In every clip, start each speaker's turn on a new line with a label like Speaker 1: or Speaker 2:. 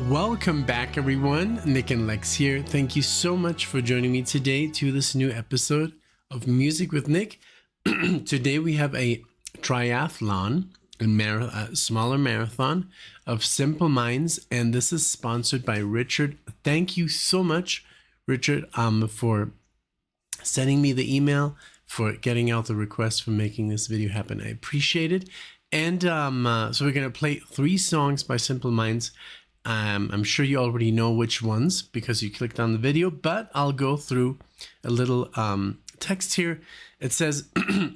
Speaker 1: Welcome back, everyone. NicknLex here. Thank you so much for joining me today to this new episode of Music with Nick. Today we have a triathlon, a smaller marathon of Simple Minds, and this is sponsored by Richard. Thank you so much, Richard, for sending me the email, for getting out the request, for making this video happen. I appreciate it. And so we're going to play 3 songs by Simple Minds. I'm sure you already know which ones because you clicked on the video, but I'll go through a little text here. It says,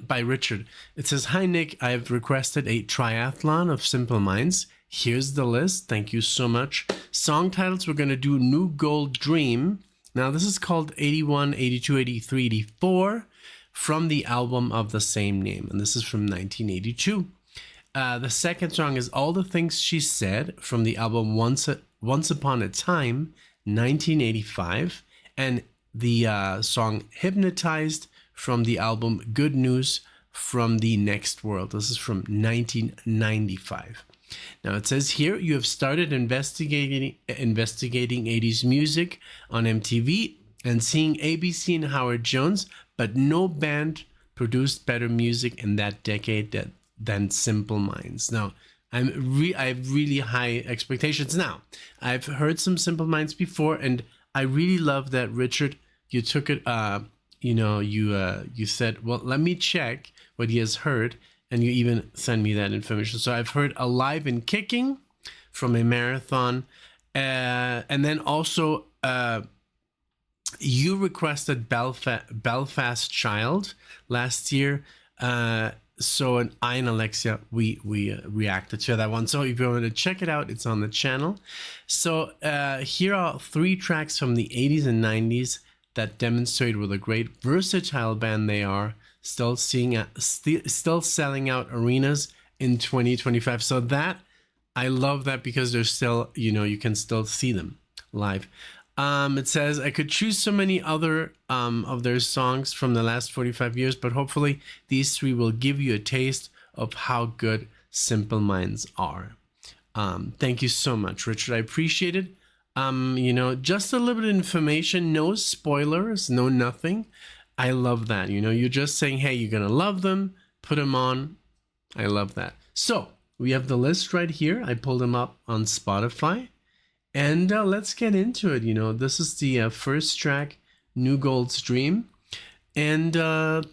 Speaker 1: by Richard, it says, "Hi Nick, I've requested a triathlon of Simple Minds. Here's the list. Thank you so much. Song titles, we're going to do New Gold Dream. Now this is called 81, 82, 83, 84 from the album of the same name. And this is from 1982. The second song is All the Things She Said from the album Once Upon a Time, 1985. And the song Hypnotized from the album Good News from the Next World. This is from 1995. Now it says here, you have started investigating 80s music on MTV and seeing ABC and Howard Jones, but no band produced better music in that decade than Simple Minds. Now, I have really high expectations. Now, I've heard some Simple Minds before, and I really love that, Richard, you took it, you said, well, let me check what he has heard, and you even send me that information. So I've heard Alive and Kicking from a marathon, and then also you requested Belfast Child last year. So I and Alexia, we reacted to that one. So if you want to check it out, it's on the channel. So here are 3 tracks from the 80s and 90s that demonstrate what a great versatile band they are, still selling out arenas in 2025. So that, I love that because they're still, you can still see them live. It says, I could choose so many other of their songs from the last 45 years, but hopefully these 3 will give you a taste of how good Simple Minds are. Thank you so much, Richard. I appreciate it. Just a little bit of information, no spoilers, no nothing. I love that. You're just saying, hey, you're going to love them, put them on. I love that. So we have the list right here. I pulled them up on Spotify. And let's get into it. This is the first track, New Gold's Dream. And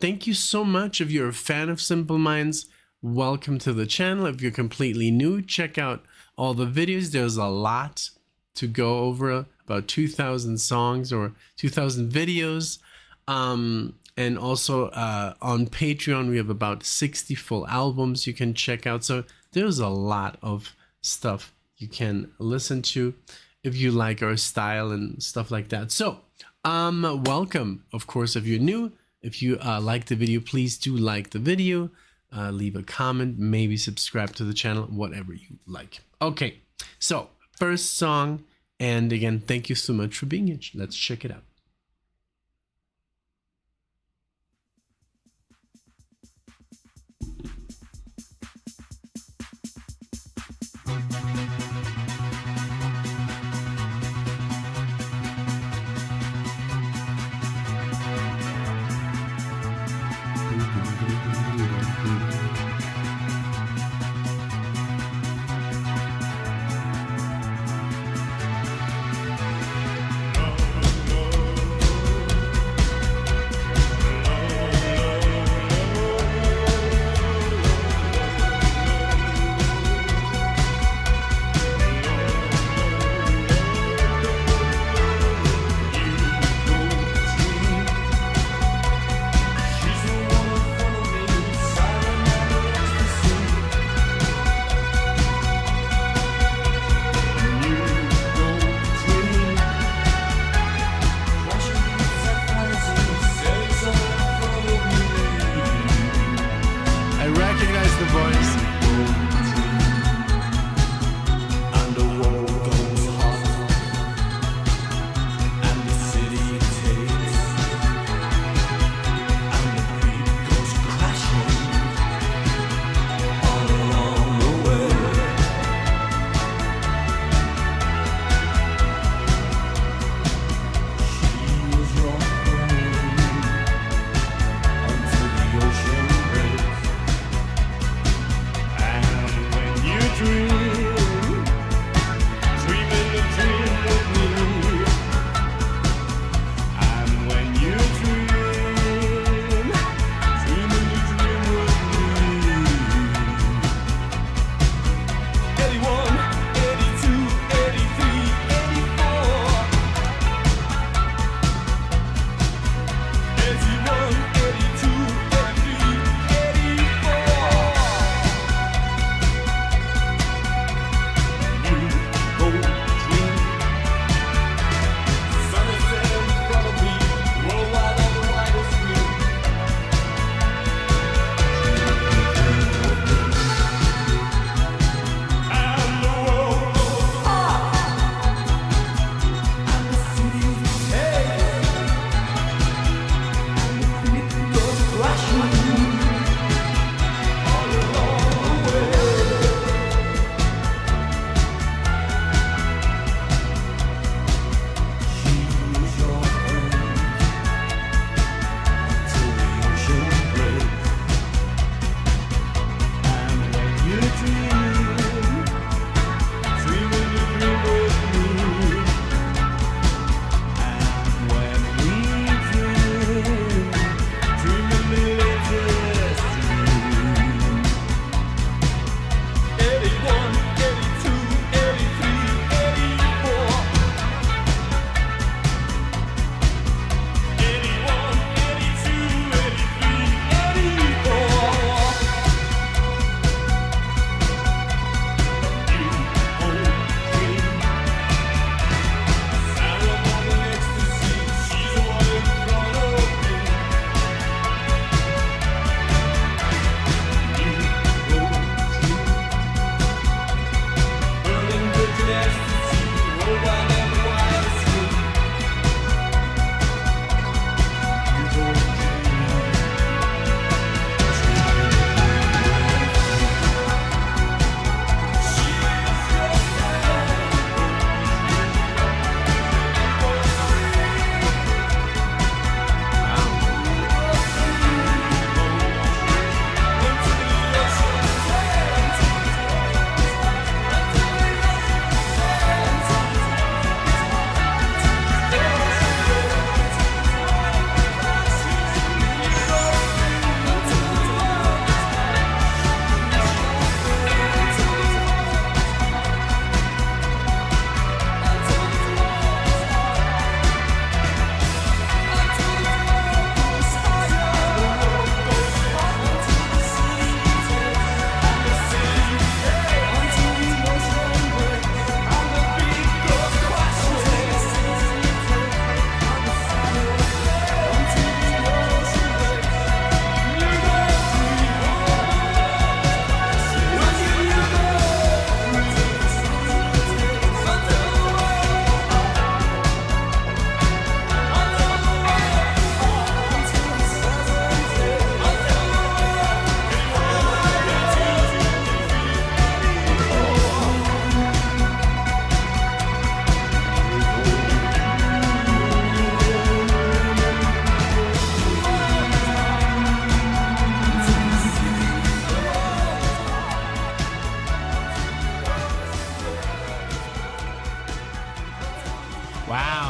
Speaker 1: thank you so much. If you're a fan of Simple Minds, welcome to the channel. If you're completely new, check out all the videos. There's a lot to go over, about 2,000 songs or 2,000 videos. And also on Patreon, we have about 60 full albums you can check out. So there's a lot of stuff you can listen to if you like our style and stuff like that. So, welcome. Of course, if you're new, if you like the video, please do like the video, leave a comment, maybe subscribe to the channel, whatever you like. Okay, so first song, and again, thank you so much for being here. Let's check it out.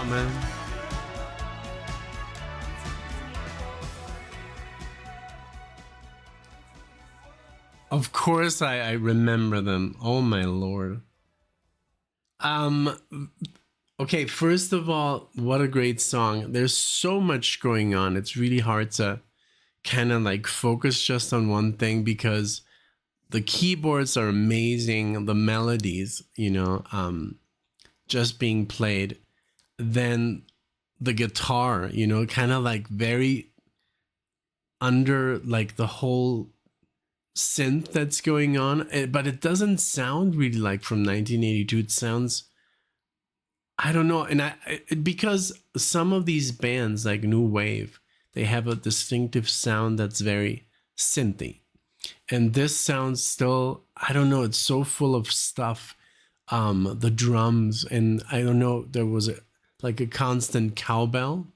Speaker 1: man. Of course, I remember them. Oh my lord. Um. Okay. First of all, what a great song. There's so much going on. It's really hard to kind of like focus just on one thing because the keyboards are amazing. The melodies, just being played. Then the guitar, kind of like very under like the whole synth that's going on, but it doesn't sound really like from 1982. It sounds, I don't know, and because some of these bands like new wave, they have a distinctive sound that's very synthy, and this sounds still, I don't know, it's so full of stuff. The drums, and I don't know, there was like a constant cowbell,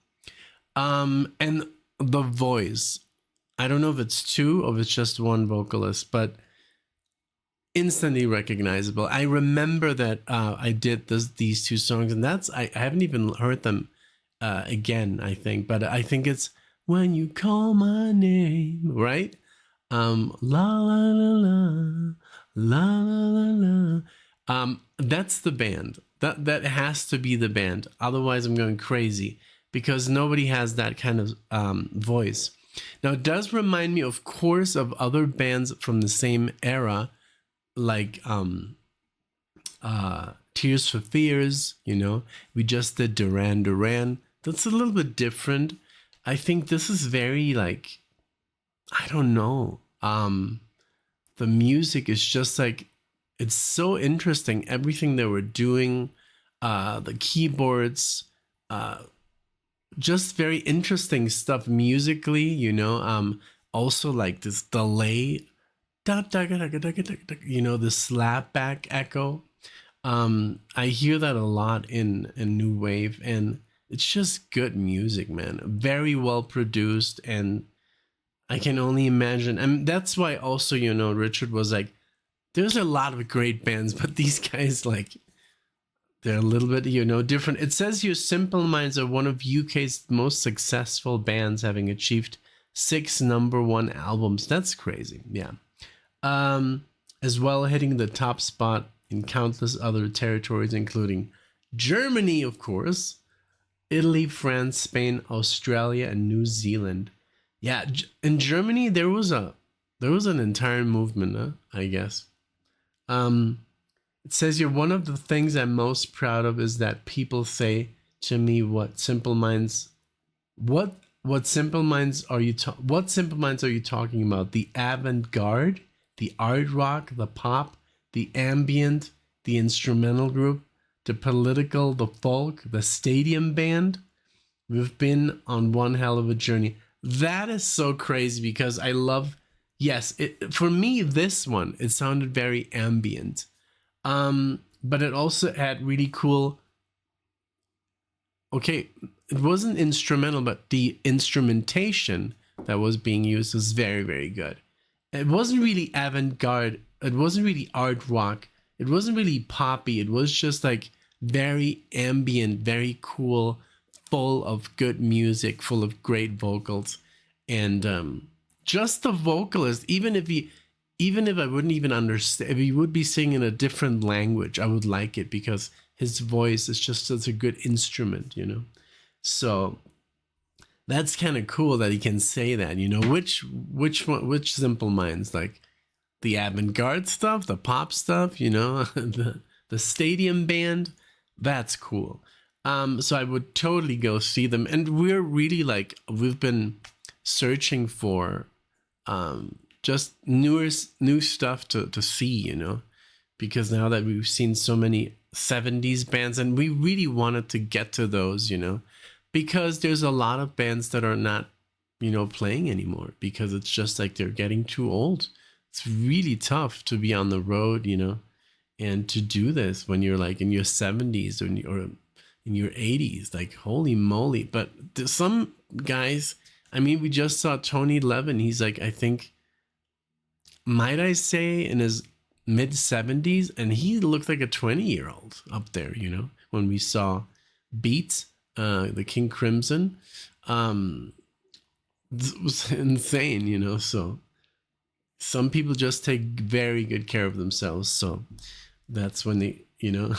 Speaker 1: and the voice. I don't know if it's two or if it's just one vocalist, but instantly recognizable. I remember that I did these two songs, and I haven't even heard them again, I think, but I think it's When You Call My Name, right? La la la la la la la. That's the band. That has to be the band. Otherwise, I'm going crazy because nobody has that kind of voice. Now, it does remind me, of course, of other bands from the same era, like Tears for Fears. We just did Duran Duran. That's a little bit different. I think this is very like, I don't know. The music is just like, it's so interesting. Everything they were doing, the keyboards, just very interesting stuff musically. Also like this delay, the slapback echo. I hear that a lot in new wave, and it's just good music, man. Very well produced, and I can only imagine. And that's why also, Richard was like, there's a lot of great bands, but these guys, like, they're a little bit, different. It says here Simple Minds are one of UK's most successful bands, having achieved 6 number 1 albums. That's crazy. Yeah. As well, hitting the top spot in countless other territories, including Germany, of course, Italy, France, Spain, Australia, and New Zealand. Yeah, in Germany there was an entire movement, I guess. It says here, one of the things I'm most proud of is that people say to me, what Simple Minds are you talking about? The avant-garde, the art rock, the pop, the ambient, the instrumental group, the political, the folk, the stadium band. We've been on one hell of a journey. That is so crazy because I love, yes, for me, this one, it sounded very ambient. But it also had really cool, okay, it wasn't instrumental, but the instrumentation that was being used was very, very good. It wasn't really avant-garde. It wasn't really art rock. It wasn't really poppy. It was just like very ambient, very cool, full of good music, full of great vocals. And just the vocalist, even if I wouldn't even understand, if he would be singing a different language, I would like it because his voice is just such a good instrument, So that's kind of cool that he can say that, which Simple Minds, like the avant-garde stuff, the pop stuff, the stadium band, that's cool. So I would totally go see them. And we're really like, we've been searching for just new stuff to see, because now that we've seen so many 70s bands, and we really wanted to get to those, because there's a lot of bands that are not, playing anymore because it's just like they're getting too old. It's really tough to be on the road, and to do this when you're like in your 70s or in your 80s, like holy moly. But some guys, I mean, we just saw Tony Levin. He's like, I think, might I say, in his mid 70s, and he looked like a 20-year-old up there, when we saw Beats. the King Crimson. It was insane, you know. So some people just take very good care of themselves. So that's when they, you know.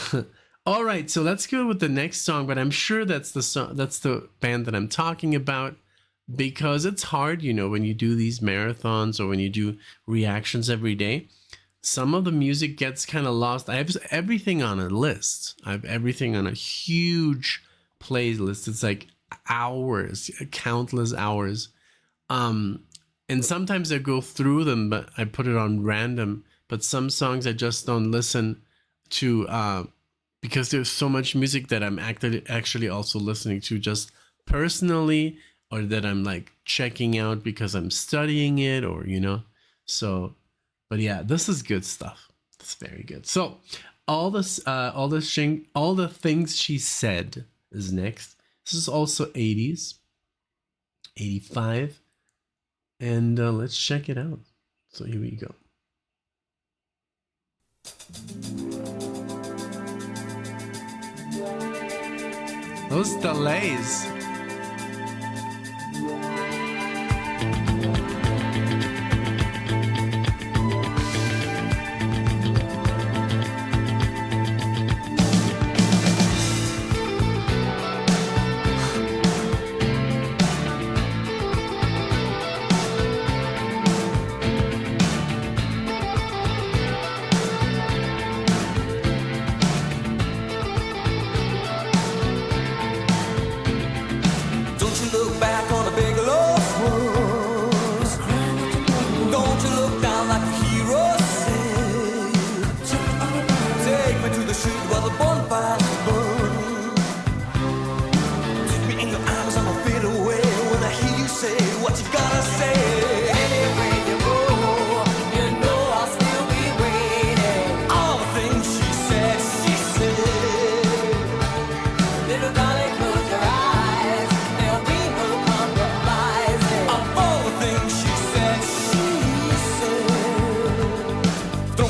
Speaker 1: All right, so let's go with the next song. But I'm sure that's the song, that's the band that I'm talking about, because it's hard, you know, when you do these marathons or when you do reactions every day. Some of the music gets kind of lost. I have everything on a list. I have everything on a huge playlist. It's like hours, countless hours. And sometimes I go through them, but I put it on random. But some songs I just don't listen to because there's so much music that I'm actually also listening to just personally, or that I'm like checking out because I'm studying it, or, you know. So, but yeah, this is good stuff. It's very good. So all the things she said is next. This is also 80s, 85. And let's check it out. So here we go. Those delays.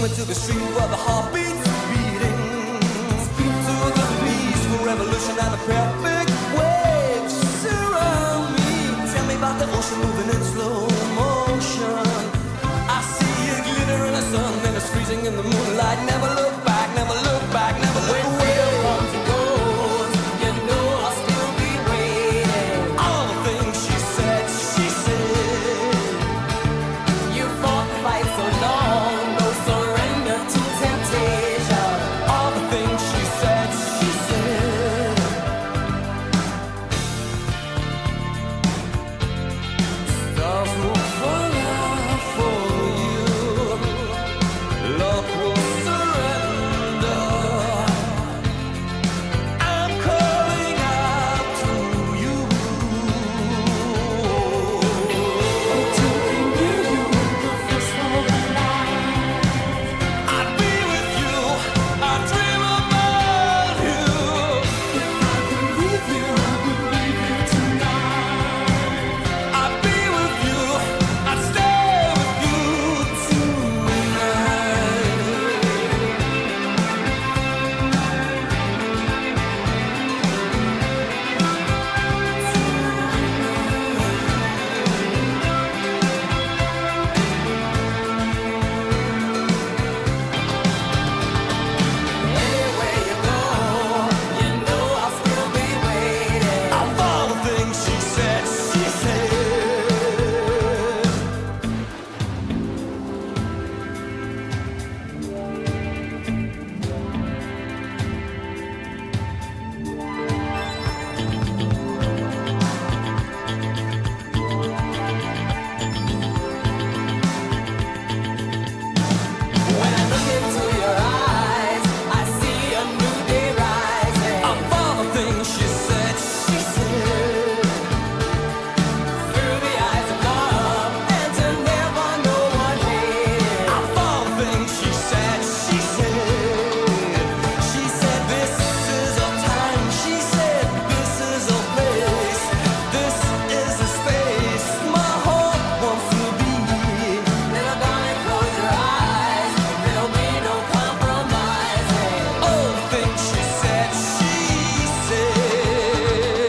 Speaker 2: To the street where the heartbeats beating, to the peaceful revolution and the perfect waves surround me. Tell me about the ocean moving in slow motion. I see it glitter in the sun, then it's freezing in the moonlight. Never look back, never look back, never look away. Comes and goes, you know I'll still be waiting. All the things she said, she said. You fought the fight so long. All the things she said, she said. Stars will fall out for you. Love will surrender. I'm calling out to you. Taking you the first of the night. I'd be with you. I dream about you. If I could leave you, I would leave you tonight. I'd be with you. I'd stay with you tonight. Anywhere you go, you know I'll still be waiting. Of all the things she said, she said. When I look into your eyes, I see a new day rising. Of all the things she said, she said. Through the eyes of love, and to never know what hate. Of all the things she said, she said. She said this is a time. She said this is a place. This is a space my heart wants to be. Little darling, close your eyes. There'll be no compromising. All the things she said, she said.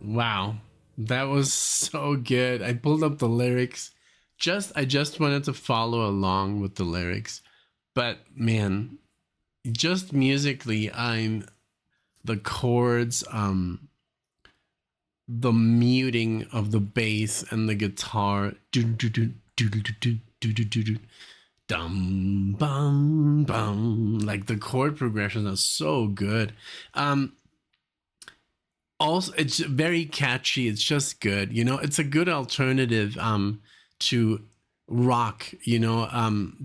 Speaker 1: Wow, that was so good. I pulled up the lyrics. I just wanted to follow along with the lyrics. But man, just musically, I'm the chords, the muting of the bass and the guitar. Dum bum bum. Like the chord progressions are so good. Also, it's very catchy. It's just good. It's a good alternative to rock,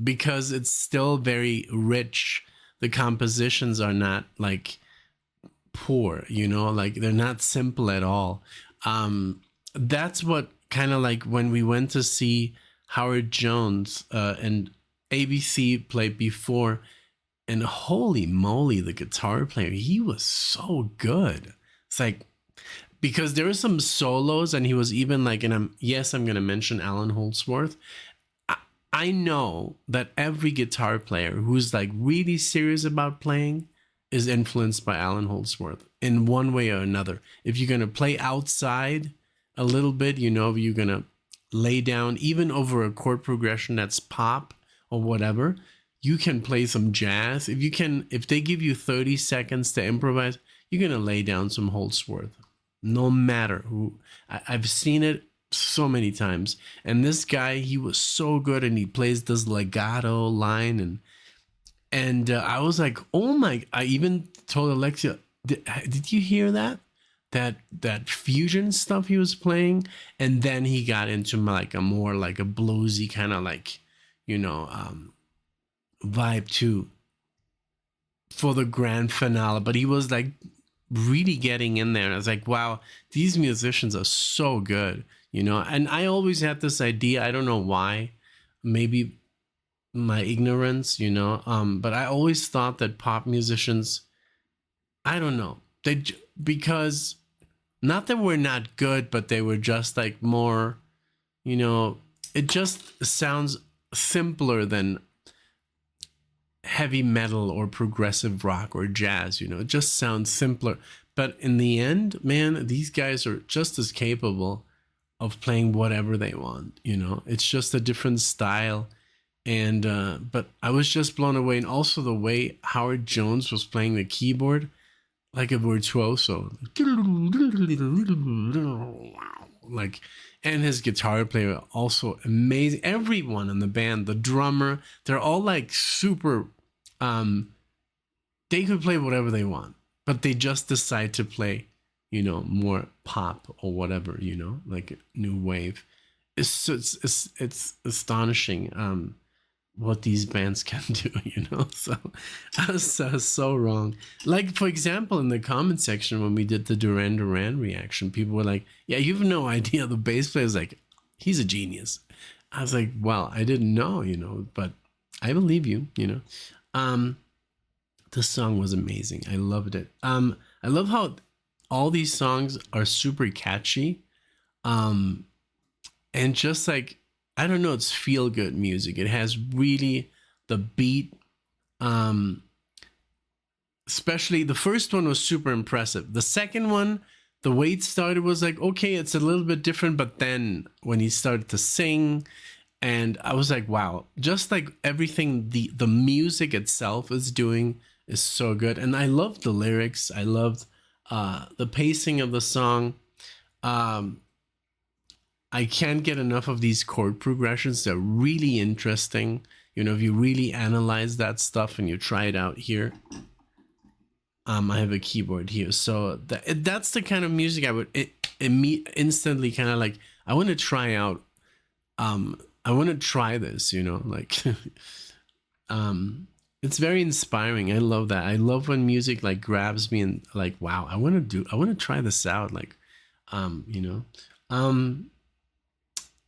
Speaker 1: because it's still very rich. The compositions are not like poor, like they're not simple at all. That's what kind of like when we went to see Howard Jones and ABC played before, and holy moly, the guitar player, he was so good. It's like, because there were some solos, and he was even like, and I'm going to mention Alan Holdsworth. I know that every guitar player who's like really serious about playing is influenced by Alan Holdsworth in one way or another. If you're going to play outside a little bit, you're going to lay down even over a chord progression that's pop or whatever, you can play some jazz. If they give you 30 seconds to improvise, you're going to lay down some Holdsworth, no matter who. I've seen it so many times. And this guy, he was so good, and he plays this legato line, and I was like, oh my! I even told Alexia, did you hear that? That fusion stuff he was playing, and then he got into like a more like a bluesy kind of like, vibe too for the grand finale. But he was like really getting in there, and I was like, wow, these musicians are so good, and I always had this idea, I don't know why, maybe my ignorance, but I always thought that pop musicians, I don't know, because not that we're not good, but they were just like more, it just sounds simpler than heavy metal or progressive rock or jazz. It just sounds simpler. But in the end, man, these guys are just as capable of playing whatever they want. It's just a different style. And but I was just blown away. And also the way Howard Jones was playing the keyboard like a virtuoso, like, and his guitar player also amazing. Everyone in the band, the drummer, they're all like super, they could play whatever they want, but they just decide to play, more pop or whatever, like new wave. It's astonishing what these bands can do, so I was so wrong. Like, for example, in the comment section when we did the Duran Duran reaction, people were like, yeah, you have no idea, the bass player is like, he's a genius. I was like, well, I didn't know, but I believe you. The song was amazing. I loved it. I love how all these songs are super catchy, and just like, I don't know, it's feel good music. It has really the beat. Especially the first one was super impressive. The second one, the way it started was like, okay, it's a little bit different. But then when he started to sing, and I was like, wow, just like everything the music itself is doing is so good. And I loved the lyrics. I loved the pacing of the song. I can't get enough of these chord progressions. They're really interesting. If you really analyze that stuff and you try it out here. I have a keyboard here. So that's the kind of music I would instantly kind of like, I want to try out. I want to try this, like, it's very inspiring. I love that. I love when music like grabs me and like, wow, I want to try this out. Like,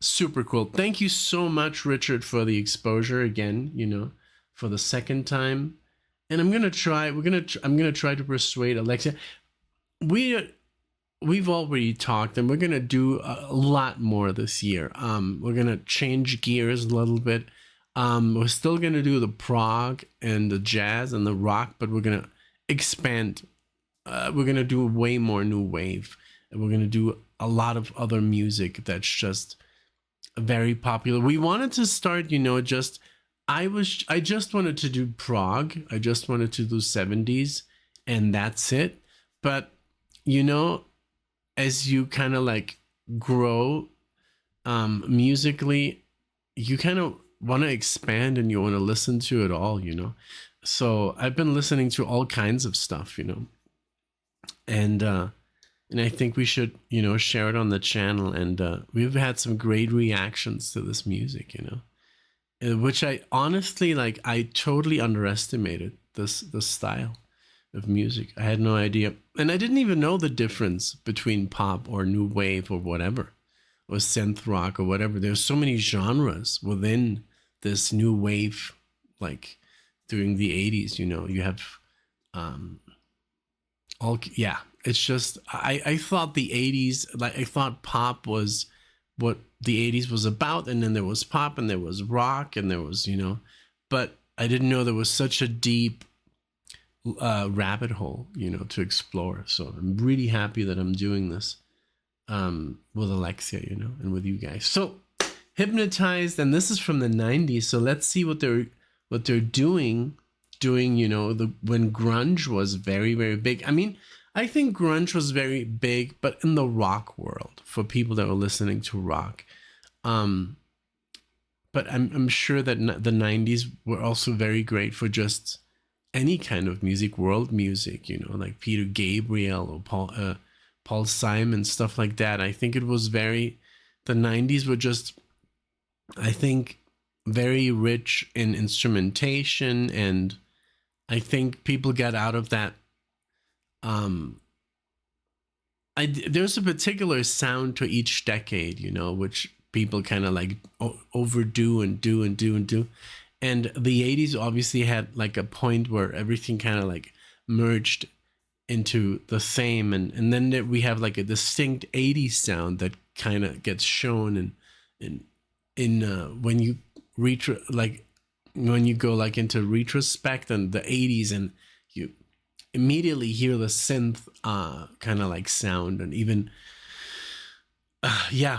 Speaker 1: super cool. Thank you so much, Richard, for the exposure again, for the second time. And I'm gonna try to persuade Alexia. We've already talked, and we're gonna do a lot more this year. We're gonna change gears a little bit. We're still gonna do the prog and the jazz and the rock, but we're gonna expand. We're gonna do way more new wave. and we're gonna do a lot of other music that's just very popular. We wanted to start, just I just wanted to do prog. I just wanted to do 70s, and that's it. But as you kind of like grow musically, you kind of want to expand and you want to listen to it all, So I've been listening to all kinds of stuff, and I think we should, share it on the channel. And we've had some great reactions to this music, which I honestly like. I totally underestimated the style of music. I had no idea, and I didn't even know the difference between pop or new wave or whatever, or synth rock or whatever. There's so many genres within this new wave, like during the 80s. You have it's just I thought the 80s, like I thought pop was what the 80s was about, and then there was pop and there was rock and there was but I didn't know there was such a deep rabbit hole to explore. So I'm really happy that I'm doing this with Alexia and with you guys. So Hypnotized, and this is from the 90s, so let's see what they're doing when grunge was very, very big. I mean, I think grunge was very big, but in the rock world, for people that were listening to rock. But I'm sure that the 90s were also very great for just any kind of music, world music, like Peter Gabriel or Paul Simon, stuff like that. I think it was the 90s were just, I think, very rich in instrumentation, and I think people got out of that. There's a particular sound to each decade, which people kind of like overdo and do. And the 80s obviously had like a point where everything kind of like merged into the same. And then we have like a distinct 80s sound that kind of gets shown in when you when you go like into retrospect and the 80s, and you immediately hear the synth kind of like sound. And even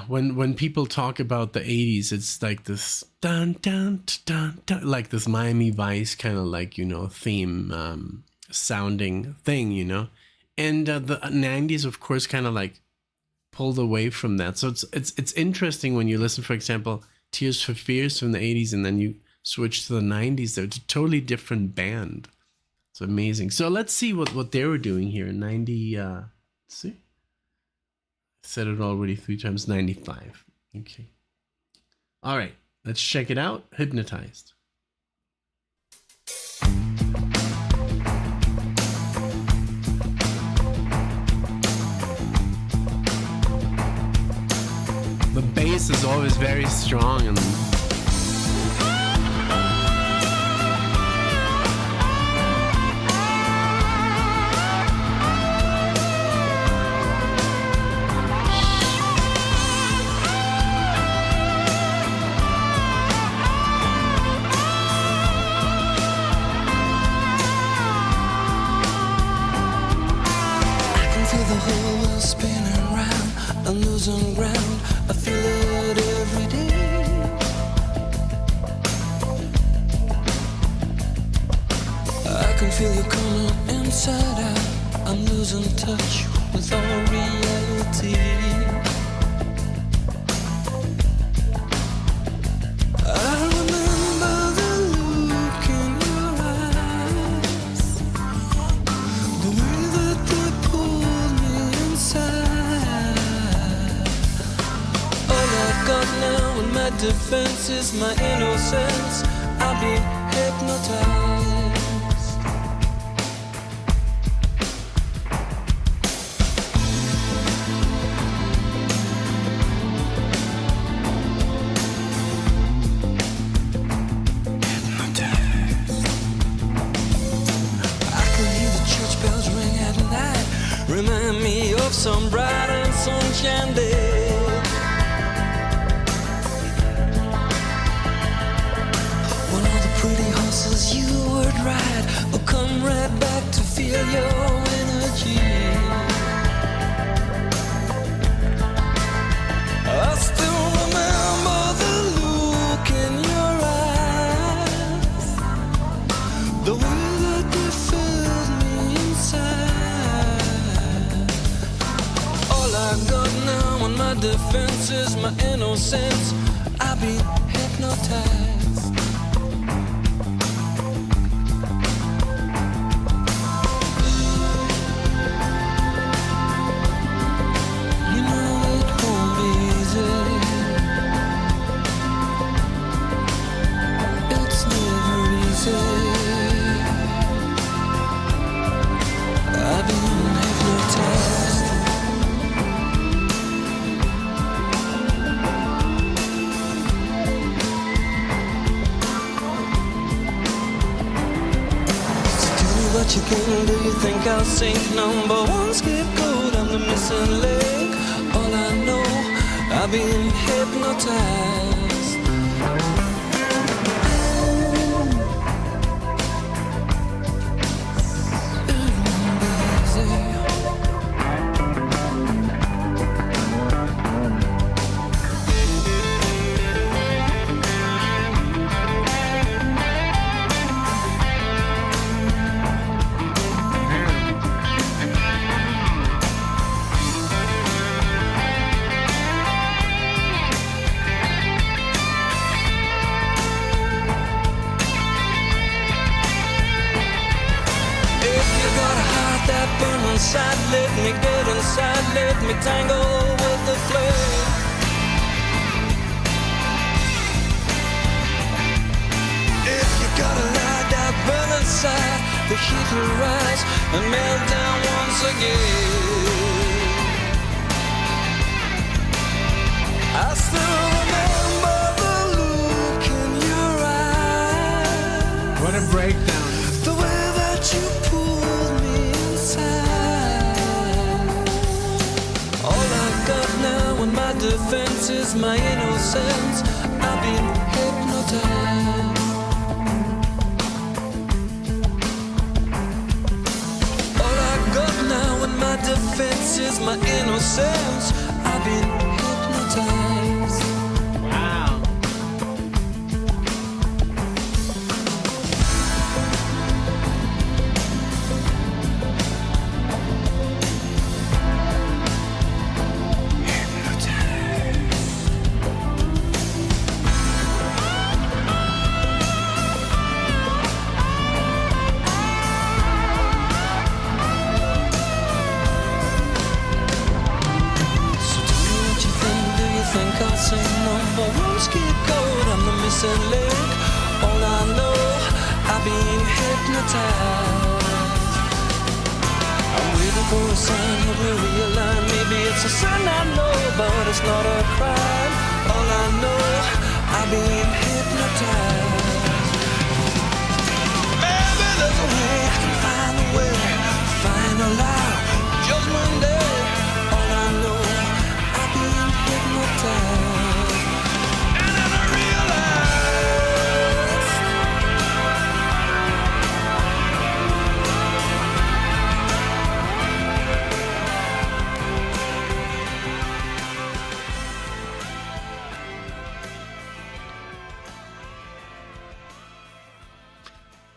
Speaker 1: when people talk about the 80s, it's like this dun dun dun dun, like this Miami Vice kind of like theme sounding thing, and the 90s of course kind of like pulled away from that. So it's interesting when you listen, for example, Tears for Fears from the 80s, and then you switch to the 90s. They're a totally different band. It's amazing. So let's see what they were doing here in 90. Let's see. I said it already 3 times. 95. Okay. All right. Let's check it out. Hypnotized. The bass is always very strong and
Speaker 2: losing ground, I feel it every day. I can feel you coming inside out. I'm losing touch with all reality. I remember the look in your eyes, the way that they pulled me inside. Got now, and my defense is my innocence. I'll be hypnotized. Hypnotized. I can hear the church bells ring at night, remind me of some bright and sunshine day. Pretty horses you would ride will come right back to feel your energy. got now on my defense is my innocence. I've been hypnotized. You know it won't be easy. It's never easy. I've been hypnotized. What you can do, you think I'll sink? Number one scapegoat, I'm the missing leg. All I know, I've been hypnotized. It won't be easy. Inside, let me get inside, let me tangle with the flame. If you gotta lie down, burn inside, the heat will rise and melt down once again. I still remember the look in your eyes.
Speaker 1: What a breakdown.
Speaker 2: The way that you pulled me inside. My defense is my innocence. I've been hypnotized. All I got now in my defense is my innocence. I've been hypnotized.
Speaker 1: Wow.
Speaker 2: I'm the missing link. All I know, I've been hypnotized. I'm waiting for a sign, help me realign. Maybe it's a sign I know, but it's not a crime. All I know, I've been hypnotized. Maybe there's a way I can find a way, find a lie, judgment day. All I know, I've been hypnotized.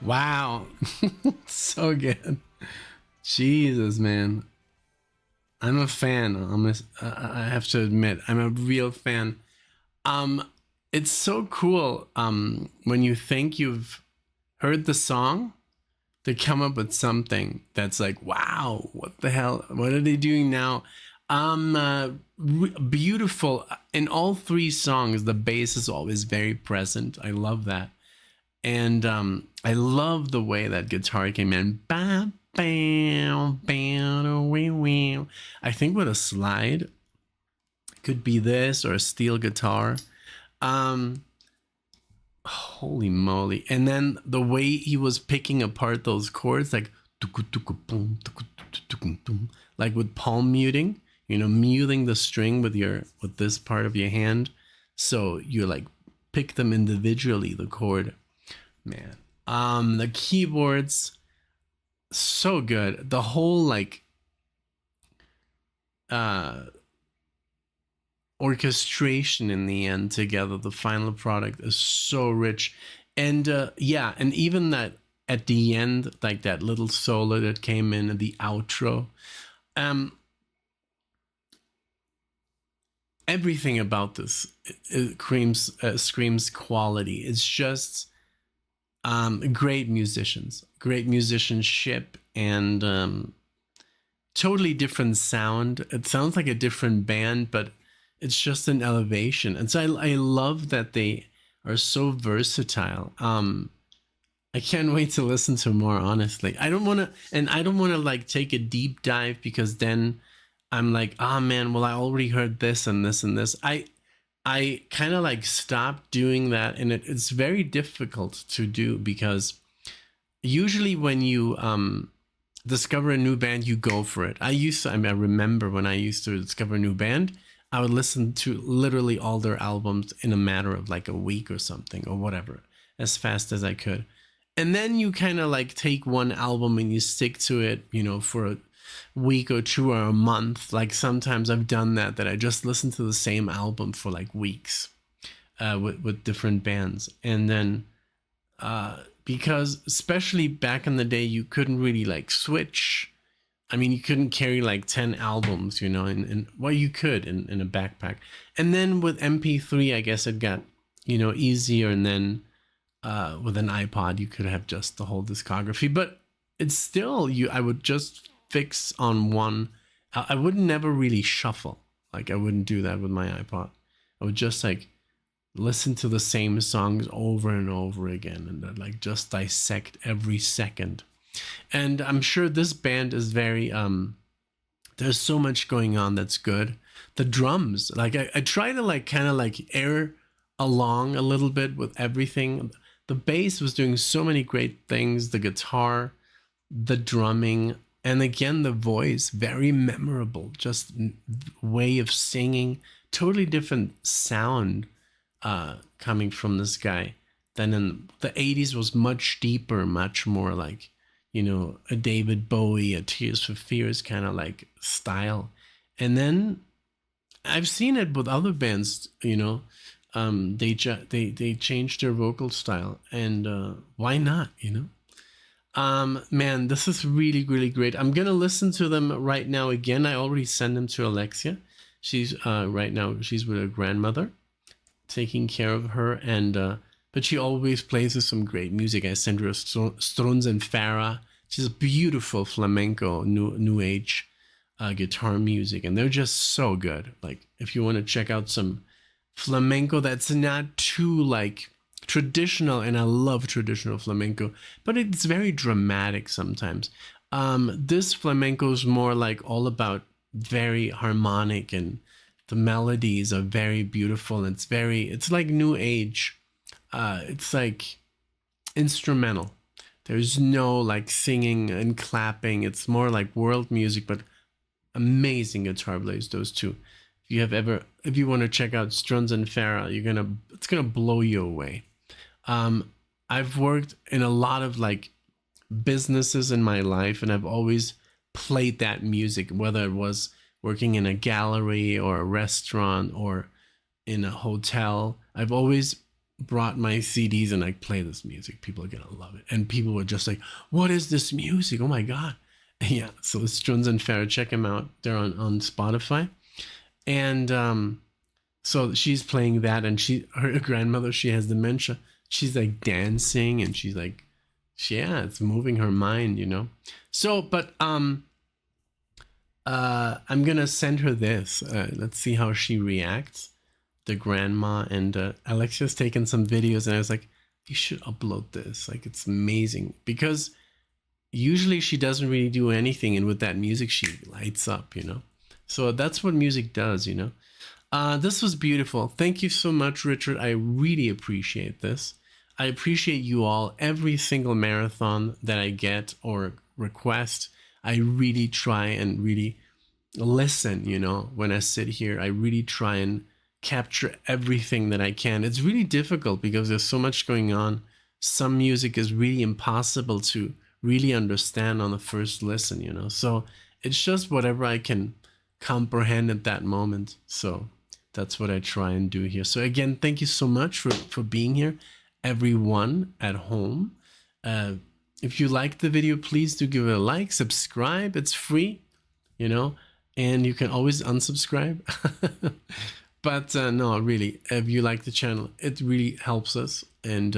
Speaker 1: Wow. So good. Jesus, man. I'm a fan. I have to admit, I'm a real fan. It's so cool when you think you've heard the song to come up with something that's like, wow, what the hell? What are they doing now? Beautiful. In all three songs, the bass is always very present. I love that. And I love the way that guitar came in. I think with a slide, could be this or a steel guitar. Holy moly. And then the way he was picking apart those chords, like with palm muting, muting the string with this part of your hand. So you like pick them individually, the chord. Man. The keyboards, so good. The whole orchestration in the end together, the final product is so rich. And and even that at the end, like that little solo that came in at the outro, everything about this screams quality. It's just great musicians, great musicianship, and totally different sound. It sounds like a different band, but it's just an elevation. And so I love that they are so versatile. I can't wait to listen to more, honestly. I don't want to like take a deep dive, because then I'm like, oh man, well, I already heard this and this and this. I kind of like stopped doing that, and it's very difficult to do, because usually when you discover a new band, you go for it. I remember when I used to discover a new band, I would listen to literally all their albums in a matter of like a week or something, or whatever, as fast as I could. And then you kind of like take one album and you stick to it, for a week or two or a month. Like sometimes I've done that I just listen to the same album for like weeks with different bands. And then because especially back in the day, you couldn't really like switch. I mean, you couldn't carry like 10 albums, well, you could in a backpack. And then with MP3, I guess it got, easier. And then with an iPod, you could have just the whole discography. But it's still, I would just fix on one. I would never really shuffle. Like I wouldn't do that with my iPod. I would just like listen to the same songs over and over again, and like just dissect every second. And I'm sure this band is very there's so much going on that's good. The drums, like I try to like kind of like air along a little bit with everything. The bass was doing so many great things, the guitar, the drumming, and again the voice, very memorable, just way of singing, totally different sound coming from this guy than in the 80s. Was much deeper, much more like, a David Bowie, a Tears for Fears kind of like style. And then I've seen it with other bands, they changed their vocal style, and why not, man, this is really, really great. I'm gonna listen to them right now again. I already sent them to Alexia. She's right now she's with her grandmother, taking care of her, and but she always plays with some great music. I sent her Strunz and Farah. She's a beautiful flamenco new age guitar music, and they're just so good. Like if you want to check out some flamenco that's not too like traditional, and I love traditional flamenco, but it's very dramatic sometimes. This flamenco is more like all about very harmonic, and the melodies are very beautiful. It's like new age. It's like instrumental. There's no like singing and clapping. It's more like world music, but amazing guitar players, those two. If you want to check out Strunz and Farah, it's gonna blow you away. I've worked in a lot of like businesses in my life, and I've always played that music, whether it was working in a gallery or a restaurant or in a hotel. I've always brought my CDs and I play this music. People are gonna love it, and people were just like, "What is this music? Oh my god!" Yeah, so it's Strunz and Farah. Check them out. They're on Spotify, and so she's playing that, and her grandmother, she has dementia. She's like dancing, and she's like, yeah, it's moving her mind, So, but I'm gonna send her this. Let's see how she reacts. The grandma, and Alexia's taken some videos, and I was like, you should upload this. Like, it's amazing, because usually she doesn't really do anything, and with that music, she lights up, So that's what music does, This was beautiful. Thank you so much, Richard. I really appreciate this. I appreciate you all. Every single marathon that I get or request, I really try and really listen, when I sit here. I really try and capture everything that I can. It's really difficult because there's so much going on. Some music is really impossible to really understand on the first listen, So it's just whatever I can comprehend at that moment. So that's what I try and do here. So again, thank you so much for being here, everyone at home. If you liked the video, please do give it a like, subscribe. It's free, and you can always unsubscribe. But no, really, if you like the channel, it really helps us, and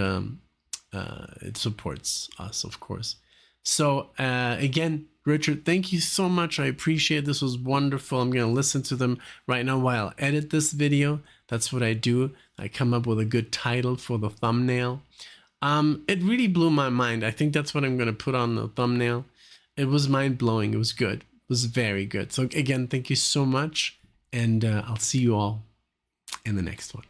Speaker 1: it supports us, of course. So again, Richard, thank you so much. I appreciate it. This was wonderful. I'm going to listen to them right now while I edit this video. That's what I do. I come up with a good title for the thumbnail. It really blew my mind. I think that's what I'm going to put on the thumbnail. It was mind-blowing. It was good. It was very good. So again, thank you so much, and I'll see you all in the next one.